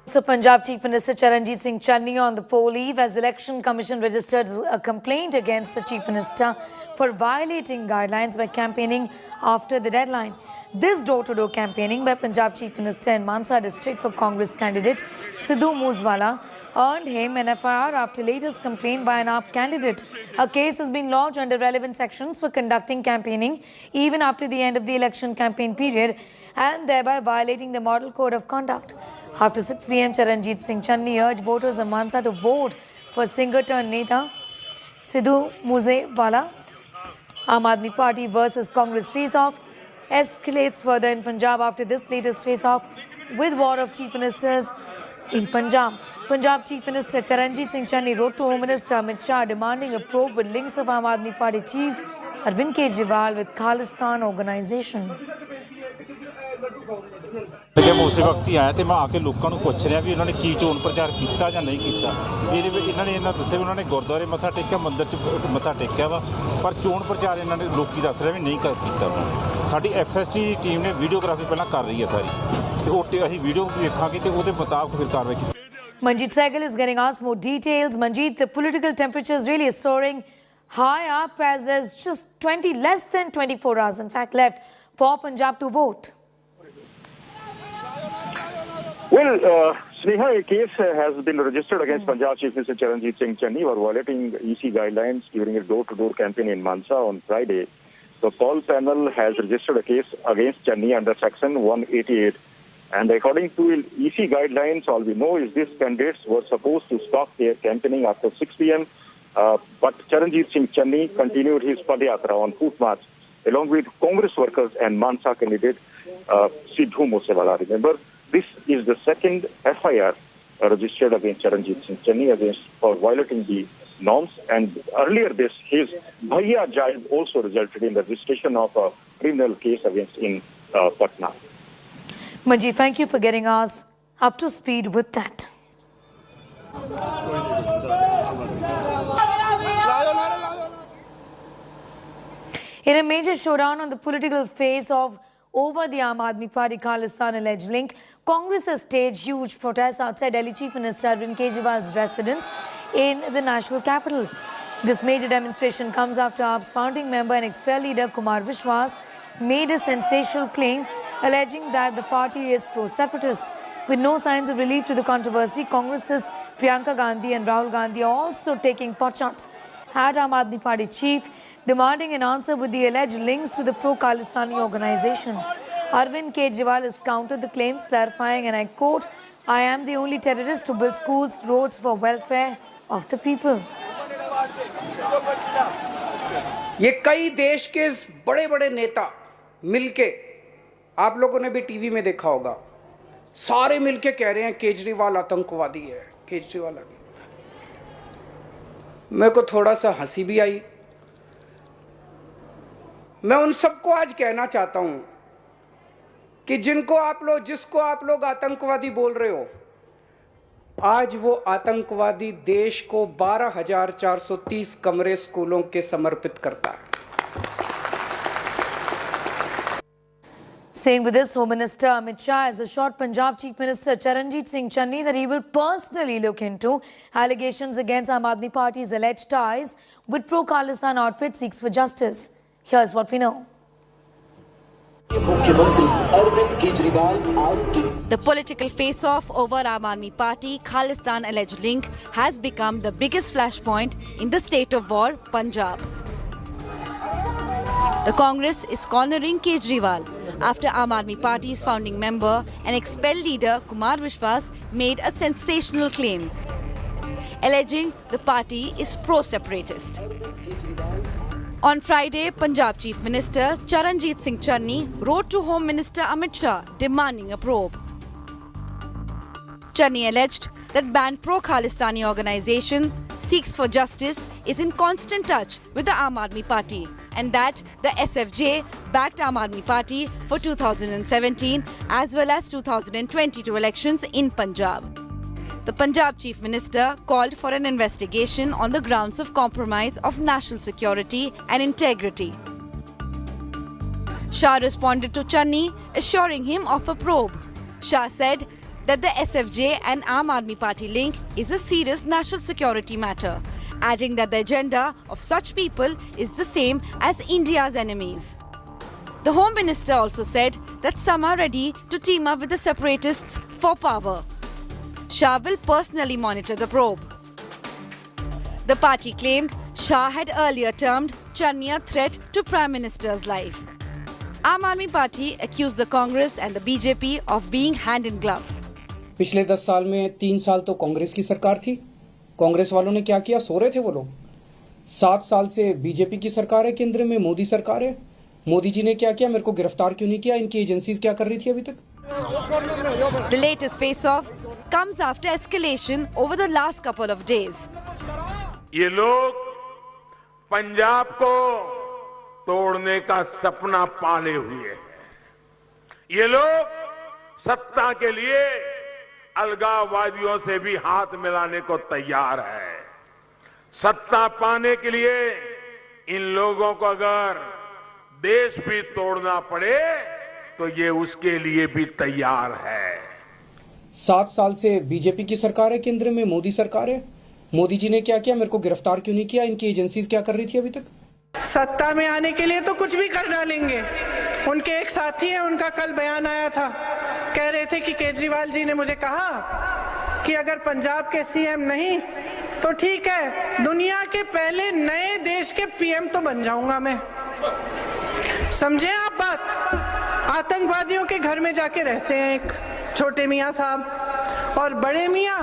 So Punjab Chief Minister Charanjit Singh Channi on the poll eve as Election Commission registered a complaint against the Chief Minister for violating guidelines by campaigning after the deadline. This door-to-door campaigning by Punjab Chief Minister in Mansa district for Congress candidate Sidhu Moosewala earned him an FIR after latest complaint by an AAP candidate. A case has been lodged under relevant sections for conducting campaigning even after the end of the election campaign period and thereby violating the Model Code of Conduct. After 6 p.m, Charanjit Singh Channi urged voters of Mansa to vote for singer-turned-neta Sidhu Moosewala. Aam Aadmi Party versus Congress face-off escalates further in Punjab after this latest face-off with war of Chief Ministers in Punjab. Punjab Chief Minister Charanjit Singh Channi wrote to Home Minister Amit Shah demanding a probe with links of Aam Aadmi Party Chief Arvind Kejriwal with Khalistan organisation. मैं उस वक्त ही आया तो मैं आके लोगों को पूछ रहा भी उन्होंने की चोन प्रचार किया या नहीं किया ये इन्होंने इन्होंने दस्सिया उन्होंने गुरुद्वारे मत्था टेकिया मंदिर च मत्था टेकिया वा पर चोन प्रचार इन्होंने लोग दस रहे भी नहीं किया उन्होंने साडी FST टीम ने वीडियोग्राफी पहला कर रही है सारी तो असीं वीडियो वेखांगे तो उहदे मुताबिक फिर कार्रवाई की. Manjeet Sehgal is getting us more details. Manjeet, the political temperature is really soaring high up as there's just less than 24 hours in fact left for Punjab to vote. Well, Sneha, a case has been registered against Punjab Chief Minister Charanjit Singh Channi for violating EC guidelines during a door-to-door campaign in Mansa on Friday. The poll panel has registered a case against Channi under Section 188. And according to EC guidelines, all we know is these candidates were supposed to stop their campaigning after 6 p.m. But Charanjit Singh Channi continued his Padayatra on foot march along with Congress workers and Mansa candidate Sidhu Moosewala. Remember, this is the second FIR registered against Charanjit Singh Channi for violating the norms. And earlier his Bhaiya jibe also resulted in the registration of a criminal case against in Patna. Manjeet, thank you for getting us up to speed with that. In a major showdown on the political face-off over the Aam Aadmi Party Khalistan alleged link, Congress has staged huge protests outside Delhi Chief Minister Arvind Kejriwal's residence in the national capital. This major demonstration comes after AAP's founding member and ex-fair leader Kumar Vishwas made a sensational claim alleging that the party is pro-separatist. With no signs of relief to the controversy, Congress's Priyanka Gandhi and Rahul Gandhi are also taking potshots at Aam Aadmi Party chief, demanding an answer with the alleged links to the pro-Khalistani organisation. Arvind Kejriwal has countered the claims, clarifying, and I quote, "I am the only terrorist to build schools, roads for welfare of the people." ये कई देश के बड़े-बड़े नेता मिलके, आप लोगों ने भी टीवी में देखा होगा, सारे मिलके कह रहे हैं केजरीवाल आतंकवादी है, केजरीवाल। मेरे को थोड़ा सा हंसी भी आई। मैं उन सबको आज कहना चाहता हूं कि जिसको आप लोग आतंकवादी बोल रहे हो, आज वो आतंकवादी देश को 12,430 कमरे स्कूलों के समर्पित करता है। Saying with this, Home Minister Amit Shah has assured Punjab Chief Minister Charanjit Singh Channi that he will personally look into allegations against Aam Aadmi Party's alleged ties with pro-Khalistan outfit seeks for justice. Here's what we know. The political face-off over Aam Aadmi Party Khalistan alleged link has become the biggest flashpoint in the state of war, Punjab. The Congress is cornering Kejriwal after Aam Aadmi Party's founding member and expelled leader Kumar Vishwas made a sensational claim, alleging the party is pro-separatist. On Friday, Punjab Chief Minister Charanjit Singh Channi wrote to Home Minister Amit Shah demanding a probe. Channi alleged that banned pro-Khalistani organisation Seeks for Justice is in constant touch with the Aam Aadmi Party and that the SFJ backed Aam Aadmi Party for 2017 as well as 2022 elections in Punjab. The Punjab Chief Minister called for an investigation on the grounds of compromise of national security and integrity. Shah responded to Channi, assuring him of a probe. Shah said that the SFJ and Aam Aadmi Party link is a serious national security matter, adding that the agenda of such people is the same as India's enemies. The Home Minister also said that some are ready to team up with the separatists for power. Shah will personally monitor the probe. The party claimed Shah had earlier termed Channi a threat to Prime Minister's life. Aam Aadmi Party accused the Congress and the BJP of being hand in glove. पिछले 10 साल में 3 साल तो कांग्रेस की सरकार थी. कांग्रेस वालों ने क्या किया? सो रहे थे वो लोग. 7 साल से बीजेपी की सरकार है, केंद्र में मोदी सरकार है. मोदी जी ने क्या किया? मेरे को गिरफ्तार क्यों नहीं किया? इनकी एजेंसीज क्या कर रही थी अभी तक? The latest face-off comes after escalation over the last couple of days. ये लोग पंजाब को तोड़ने का सपना पाले हुए हैं. ये लोग सत्ता के लिए अलगाववादियों से भी हाथ मिलाने को तैयार है. सत्ता पाने के लिए इन लोगों को अगर देश भी तोड़ना पड़े तो ये उसके लिए भी तैयार है. 7 साल से बीजेपी की सरकार है, केंद्र में मोदी सरकार है. मोदी जी ने क्या किया? मेरे को गिरफ्तार क्यों नहीं किया? इनकी एजेंसीज क्या कर रही थी अभी तक? सत्ता में आने के लिए तो कुछ भी कर डालेंगे. उनके एक साथी हैं, उनका कल बयान आया था, कह रहे थे कि केजरीवाल जी ने मुझे कहा कि अगर पंजाब के सीएम नहीं तो ठीक है, दुनिया के पहले नए देश के पीएम तो बन जाऊंगा मैं. समझे आप बात? आतंकवादियों के घर में जाके रहते हैं एक छोटे मियां साहब, और बड़े मियां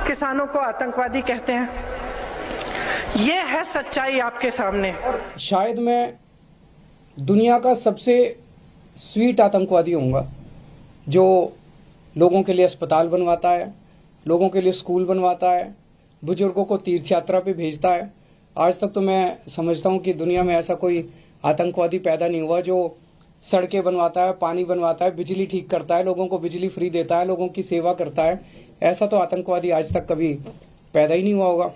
किसानों को आतंकवादी कहते हैं. ये है सच्चाई आपके सामने. शायद मैं दुनिया का सबसे स्वीट आतंकवादी होऊंगा, जो लोगों के लिए अस्पताल बनवाता है, लोगों के लिए स्कूल बनवाता है, बुजुर्गों को तीर्थ यात्रा पे भेजता है. आज तक तो मैं समझता हूँ कि दुनिया में ऐसा कोई आतंकवादी पैदा नहीं हुआ जो सड़कें बनवाता है, पानी बनवाता है, बिजली ठीक करता है, लोगों को बिजली फ्री देता है, लोगों की सेवा करता है. ऐसा तो आतंकवादी आज तक कभी पैदा ही नहीं हुआ होगा.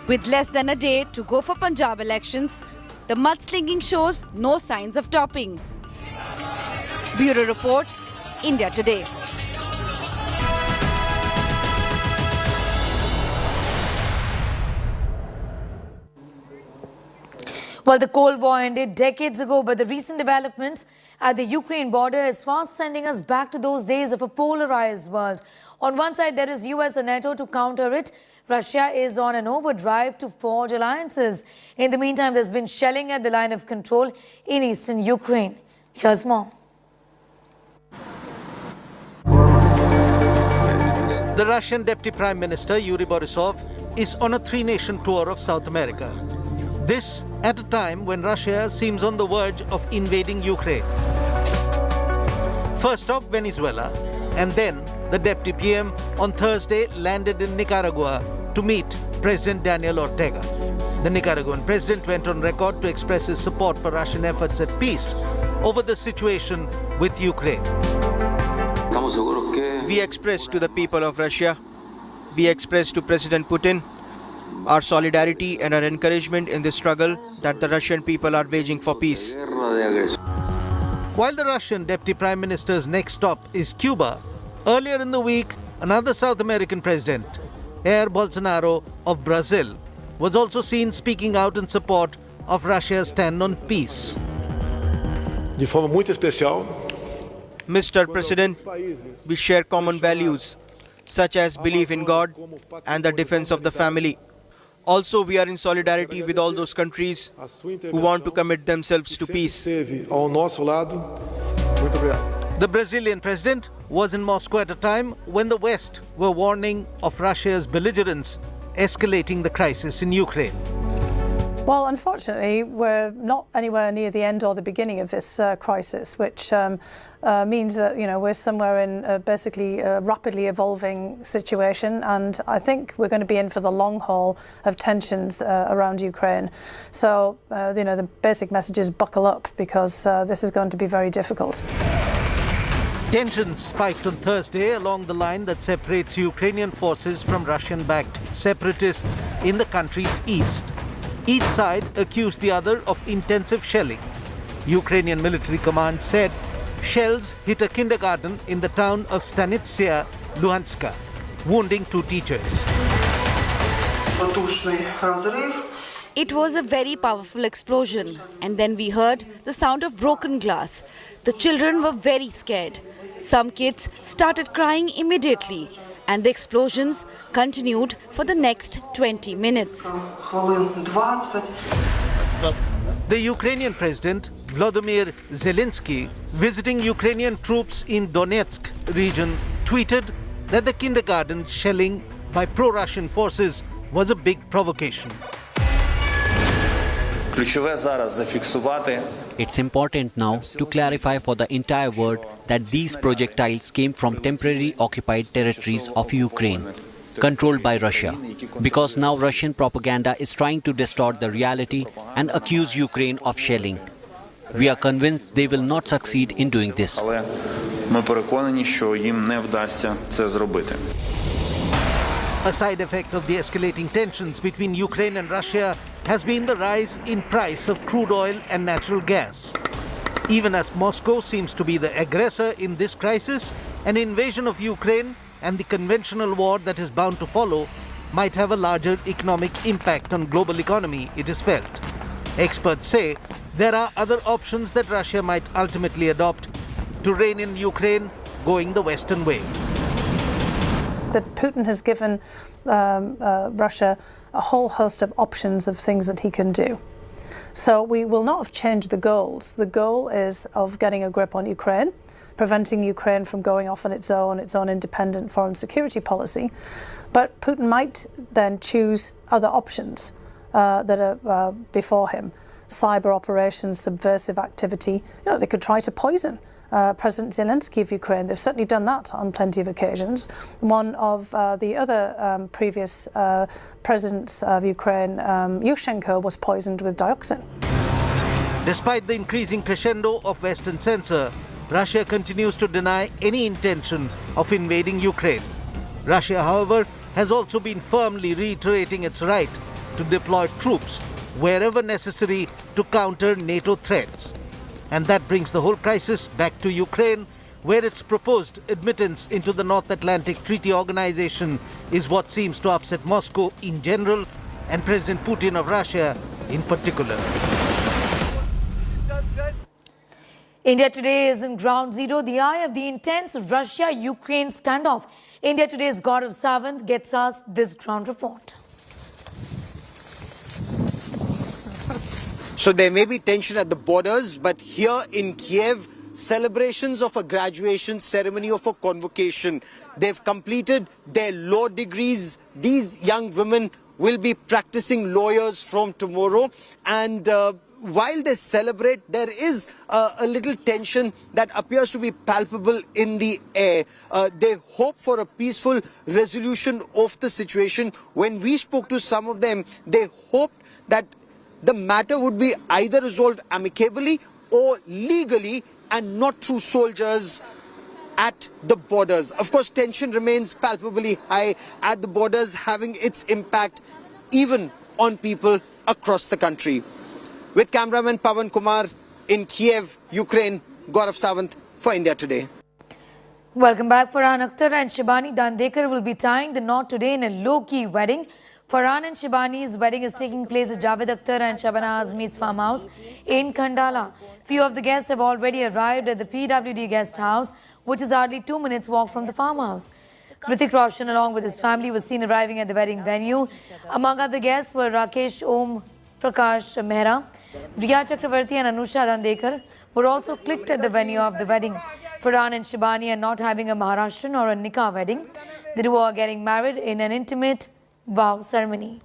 With less than a day to go for Punjab elections, the mudslinging shows no signs of topping. Bureau Report, India Today. Well, the Cold War ended decades ago, but the recent developments at the Ukraine border is fast sending us back to those days of a polarized world. On one side, there is US and NATO to counter it. Russia is on an overdrive to forge alliances. In the meantime, there's been shelling at the line of control in eastern Ukraine. Here's more. The Russian Deputy Prime Minister Yuri Borisov is on a three-nation tour of South America. This at a time when Russia seems on the verge of invading Ukraine. First stop Venezuela, and then the Deputy PM on Thursday landed in Nicaragua to meet President Daniel Ortega. The Nicaraguan president went on record to express his support for Russian efforts at peace over the situation with Ukraine. We express to the people of Russia, we express to President Putin our solidarity and our encouragement in the struggle that the Russian people are waging for peace. While the Russian Deputy Prime Minister's next stop is Cuba, earlier in the week, another South American president, Jair Bolsonaro of Brazil, was also seen speaking out in support of Russia's stand on peace. De forma muito especial, Mr. President, we share common values such as belief in God and the defense of the family. Also, we are in solidarity with all those countries who want to commit themselves to peace. ao nosso lado. Muito obrigado. The Brazilian president was in Moscow at a time when the West were warning of Russia's belligerence, escalating the crisis in Ukraine. Well, unfortunately, we're not anywhere near the end or the beginning of this crisis, which means that we're somewhere in basically a rapidly evolving situation, and I think we're going to be in for the long haul of tensions around Ukraine. So, the basic message is buckle up, because this is going to be very difficult. Tensions spiked on Thursday along the line that separates Ukrainian forces from Russian-backed separatists in the country's east. Each side accused the other of intensive shelling. Ukrainian military command said Shells hit a kindergarten in the town of Stanitsia, Luhanska, wounding 2 teachers. It was a very powerful explosion, and then we heard the sound of broken glass. The children were very scared. Some kids started crying immediately, and the explosions continued for the next 20 minutes. The Ukrainian president, Volodymyr Zelensky, visiting Ukrainian troops in Donetsk region, tweeted that the kindergarten shelling by pro-Russian forces was a big provocation. It's important now to clarify for the entire world that these projectiles came from temporarily occupied territories of Ukraine, controlled by Russia, because now Russian propaganda is trying to distort the reality and accuse Ukraine of shelling. We are convinced they will not succeed in doing this. A side effect of the escalating tensions between Ukraine and Russia has been the rise in price of crude oil and natural gas. Even as Moscow seems to be the aggressor in this crisis, an invasion of Ukraine and the conventional war that is bound to follow might have a larger economic impact on global economy, it is felt. Experts say there are other options that Russia might ultimately adopt to rein in Ukraine, going the Western way. That Putin has given Russia a whole host of options of things that he can do. So we will not have changed the goals. The goal is of getting a grip on Ukraine, preventing Ukraine from going off on its own independent foreign security policy. But Putin might then choose other options that are before him. Cyber operations, subversive activity. They could try to poison President Zelensky of Ukraine. They've certainly done that on plenty of occasions. One of the other previous presidents of Ukraine, Yushchenko, was poisoned with dioxin. Despite the increasing crescendo of Western censor, Russia continues to deny any intention of invading Ukraine. Russia, however, has also been firmly reiterating its right to deploy troops wherever necessary to counter NATO threats. And that brings the whole crisis back to Ukraine, where its proposed admittance into the North Atlantic Treaty Organization is what seems to upset Moscow in general and President Putin of Russia in particular. India Today is in ground zero, the eye of the intense Russia-Ukraine standoff. India Today's Gaurav Sawant gets us this ground report. So there may be tension at the borders, but here in Kiev, celebrations of a graduation ceremony of a convocation. They've completed their law degrees. These young women will be practicing lawyers from tomorrow. And while they celebrate, there is a little tension that appears to be palpable in the air. They hope for a peaceful resolution of the situation. When we spoke to some of them, they hoped that the matter would be either resolved amicably or legally and not through soldiers at the borders. Of course, tension remains palpably high at the borders, having its impact even on people across the country. With cameraman Pawan Kumar in Kiev, Ukraine, Gaurav Sawant for India Today. Welcome back. Farhan Akhtar and Shibani Dandekar will be tying the knot today in a low-key wedding. Farhan and Shibani's wedding is taking place at Javed Akhtar and Shabana Azmi's farmhouse in Khandala. Few of the guests have already arrived at the PWD guest house, which is hardly 2 minutes walk from the farmhouse. Hrithik Roshan, along with his family, was seen arriving at the wedding venue. Among other guests were Rakesh Om Prakash Mehra, Riya Chakravarti and Anusha Dandekar were also clicked at the venue of the wedding. Farhan and Shibani are not having a Maharashtrian or a Nikah wedding. The duo are getting married in an intimate vow ceremony.